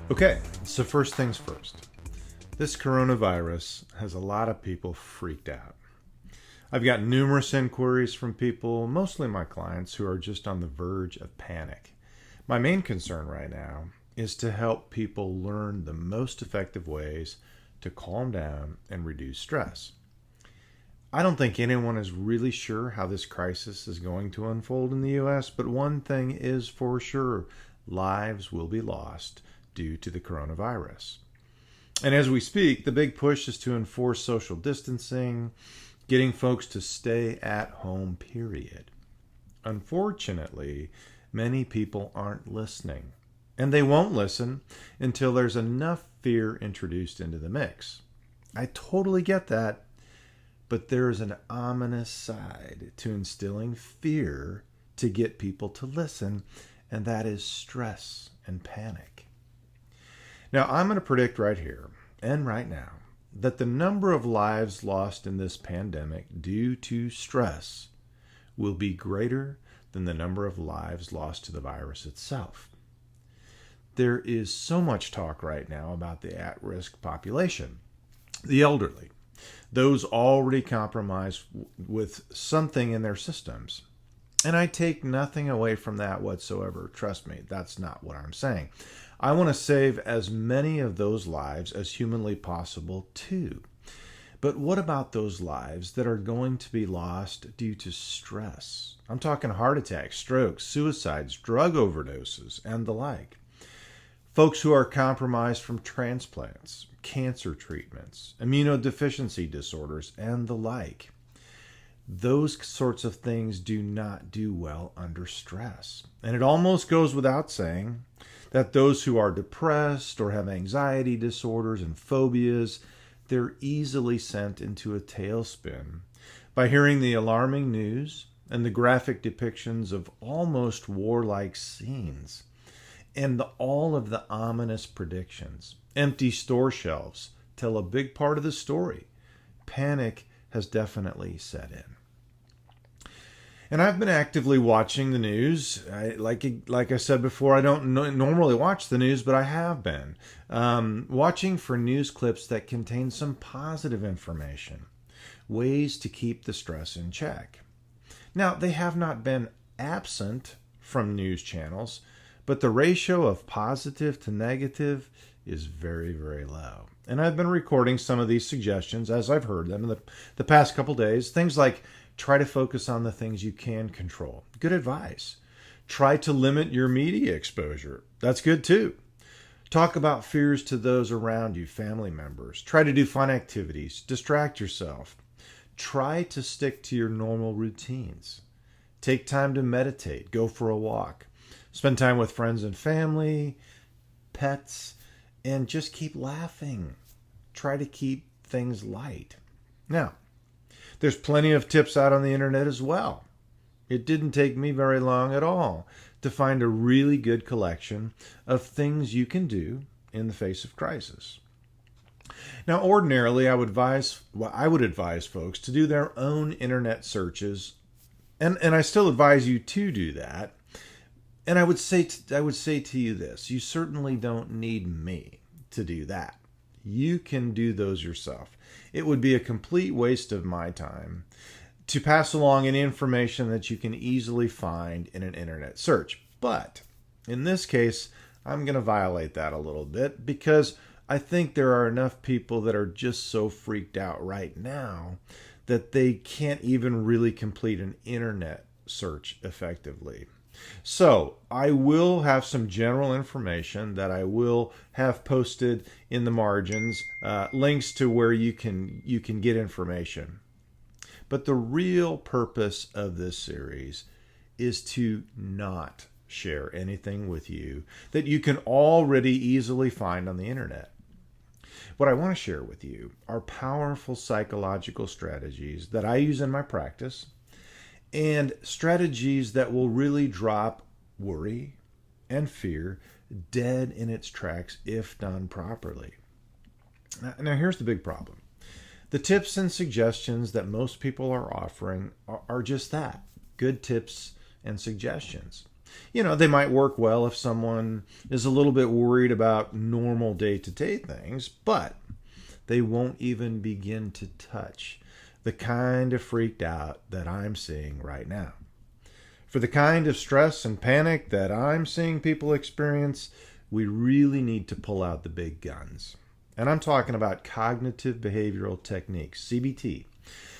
Okay, so first things first. This coronavirus has a lot of people freaked out. I've got numerous inquiries from people, mostly my clients, who are just on the verge of panic. My main concern right now is to help people learn the most effective ways to calm down and reduce stress. I don't think anyone is really sure how this crisis is going to unfold in the US, but one thing is for sure: lives will be lost due to the coronavirus. And as we speak, the big push is to enforce social distancing, getting folks to stay at home, period. Unfortunately, many people aren't listening, and they won't listen until there's enough fear introduced into the mix. I totally get that, but there's an ominous side to instilling fear to get people to listen, and that is stress and panic. Now, I'm going to predict right here and right now that the number of lives lost in this pandemic due to stress will be greater than the number of lives lost to the virus itself. There is so much talk right now about the at-risk population, the elderly, those already compromised with something in their systems. And I take nothing away from that whatsoever. Trust me, that's not what I'm saying. I want to save as many of those lives as humanly possible too. But what about those lives that are going to be lost due to stress? I'm talking heart attacks, strokes, suicides, drug overdoses, and the like. Folks who are compromised from transplants, cancer treatments, immunodeficiency disorders, and the like. Those sorts of things do not do well under stress. And it almost goes without saying that those who are depressed or have anxiety disorders and phobias, they're easily sent into a tailspin by hearing the alarming news and the graphic depictions of almost warlike scenes and all of the ominous predictions. Empty store shelves tell a big part of the story. Panic has definitely set in. And I've been actively watching the news. Like I said before, I don't normally watch the news, but I have been watching for news clips that contain some positive information, ways to keep the stress in check. Now, they have not been absent from news channels, but the ratio of positive to negative is very, very low. And I've been recording some of these suggestions as I've heard them in the past couple days. Things like try to focus on the things you can control. Good advice. Try to limit your media exposure. That's good too. Talk about fears to those around you, family members. Try to do fun activities. Distract yourself. Try to stick to your normal routines. Take time to meditate. Go for a walk. Spend time with friends and family, pets, and just keep laughing. Try to keep things light. Now, there's plenty of tips out on the internet as well. It didn't take me very long at all to find a really good collection of things you can do in the face of crisis. Now, ordinarily, I would advise folks to do their own internet searches, and I still advise you to do that. And I would say to you this: you certainly don't need me to do that. You can do those yourself. It would be a complete waste of my time to pass along any information that you can easily find in an internet search. But in this case, I'm going to violate that a little bit because I think there are enough people that are just so freaked out right now that they can't even really complete an internet search effectively. So I will have some general information that I will have posted in the margins, links to where you can get information. But the real purpose of this series is to not share anything with you that you can already easily find on the internet. What I want to share with you are powerful psychological strategies that I use in my practice, and strategies that will really drop worry and fear dead in its tracks if done properly. Now here's the big problem. The tips and suggestions that most people are offering are just that: good tips and suggestions. They might work well if someone is a little bit worried about normal day-to-day things, but they won't even begin to touch the kind of freaked out that I'm seeing right now. For the kind of stress and panic that I'm seeing people experience, we really need to pull out the big guns. And I'm talking about cognitive behavioral techniques, CBT,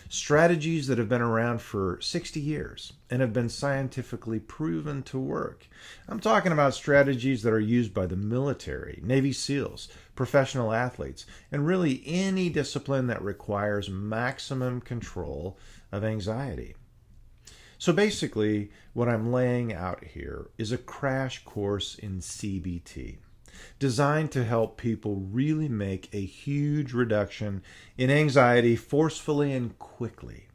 strategies that have been around for 60 years and have been scientifically proven to work. I'm talking about strategies that are used by the military, Navy SEALs, professional athletes, and really any discipline that requires maximum control of anxiety. So basically, what I'm laying out here is a crash course in CBT, designed to help people really make a huge reduction in anxiety forcefully and quickly.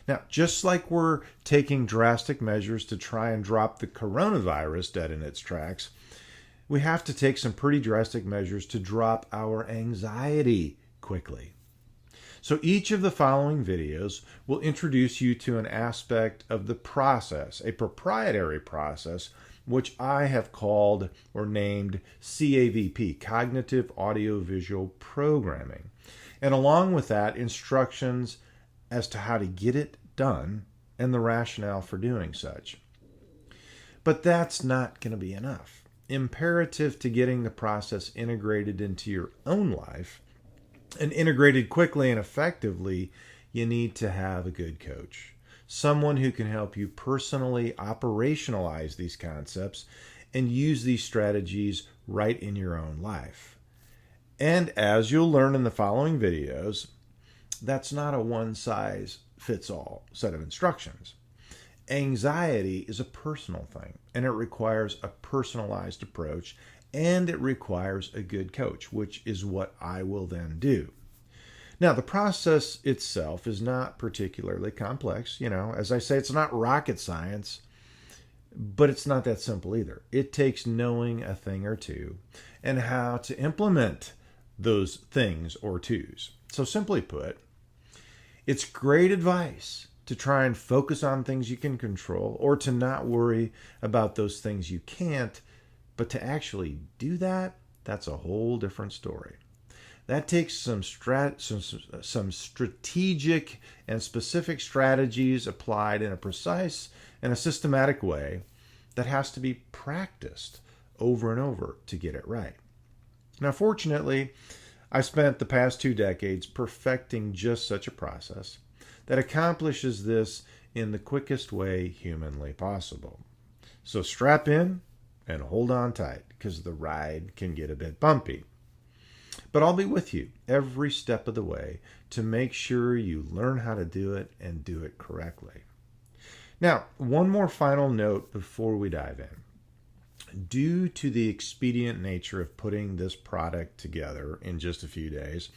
Now, just like we're taking drastic measures to try and drop the coronavirus dead in its tracks, we have to take some pretty drastic measures to drop our anxiety quickly. So each of the following videos will introduce you to an aspect of the process, a proprietary process, which I have called or named CAVP, Cognitive Audiovisual Programming. And along with that, instructions as to how to get it done and the rationale for doing such. But that's not going to be enough. Imperative to getting the process integrated into your own life and integrated quickly and effectively, you need to have a good coach. Someone who can help you personally operationalize these concepts and use these strategies right in your own life. And as you'll learn in the following videos, that's not a one-size-fits-all set of instructions. Anxiety is a personal thing, and it requires a personalized approach, and it requires a good coach, which is what I will then do. Now, the process itself is not particularly complex. As I say, it's not rocket science, but it's not that simple either. It takes knowing a thing or two and how to implement those things or twos. So simply put, it's great advice to try and focus on things you can control or to not worry about those things you can't, but to actually do that, that's a whole different story. That takes some strategic and specific strategies applied in a precise and a systematic way that has to be practiced over and over to get it right. Now, fortunately, I spent the past 2 decades perfecting just such a process that accomplishes this in the quickest way humanly possible. So strap in and hold on tight, because the ride can get a bit bumpy. But I'll be with you every step of the way to make sure you learn how to do it and do it correctly. Now, one more final note before we dive in. Due to the expedient nature of putting this product together in just a few days,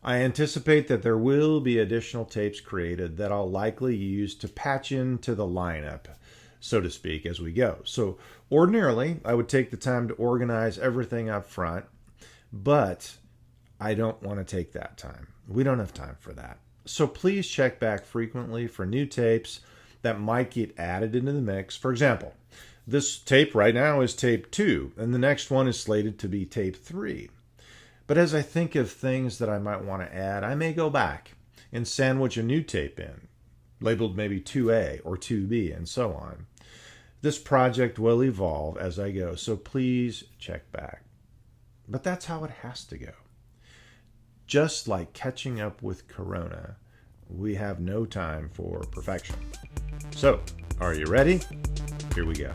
I anticipate that there will be additional tapes created that I'll likely use to patch into the lineup, so to speak, as we go. So ordinarily, I would take the time to organize everything up front, but I don't want to take that time. We don't have time for that. So please check back frequently for new tapes that might get added into the mix. For example, this tape right now is tape 2, and the next one is slated to be tape 3. But as I think of things that I might want to add, I may go back and sandwich a new tape in, labeled maybe 2A or 2B, and so on. This project will evolve as I go, so please check back. But that's how it has to go. Just like catching up with Corona, we have no time for perfection. So, are you ready? Here we go.